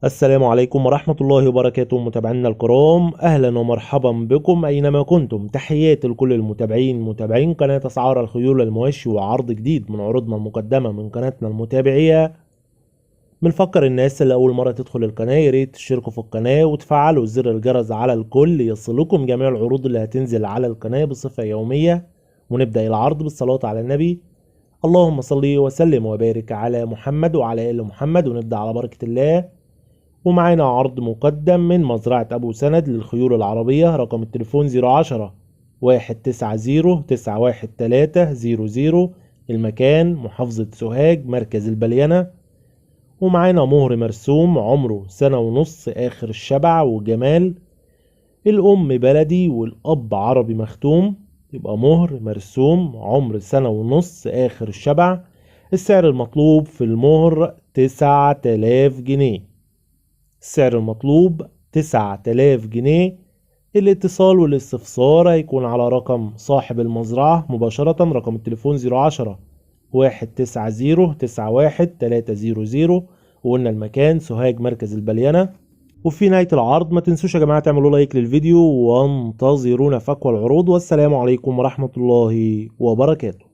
السلام عليكم ورحمة الله وبركاته متابعينا الكرام، أهلا ومرحبا بكم أينما كنتم. تحياتي لكل متابعين قناة أسعار الخيول المواشي وعرض جديد من عروضنا المقدمة من قناتنا المتابعية. بنفكر الناس اللي أول مرة تدخل القناة ياريت تشتركوا في القناة وتفعلوا زر الجرس على الكل يصلكم جميع العروض اللي هتنزل على القناة بصفة يومية. ونبدأ العرض بالصلاة على النبي. اللهم صل وسلم وبارك على محمد وعلى آل محمد، ونبدأ على بركة الله. ومعانا عرض مقدم من مزرعة أبو سند للخيول العربية. رقم التليفون 010 190 91300. المكان محافظة سوهاج مركز البلينة. ومعانا مهر مرسوم عمره سنة ونص آخر الشبع وجمال. الأم بلدي والأب عربي مختوم، يبقى مهر مرسوم عمر سنة ونص آخر الشبع. السعر المطلوب في المهر 9000 جنيه. السعر المطلوب 9000 جنيه. الاتصال والاستفسار هيكون على رقم صاحب المزرعة مباشرة. رقم التليفون 010 190 91300. وقلنا المكان سوهاج مركز البلينة. وفي نهاية العرض ما تنسوش يا جماعة تعملوا لايك للفيديو وانتظرونا فكوى العروض. والسلام عليكم ورحمة الله وبركاته.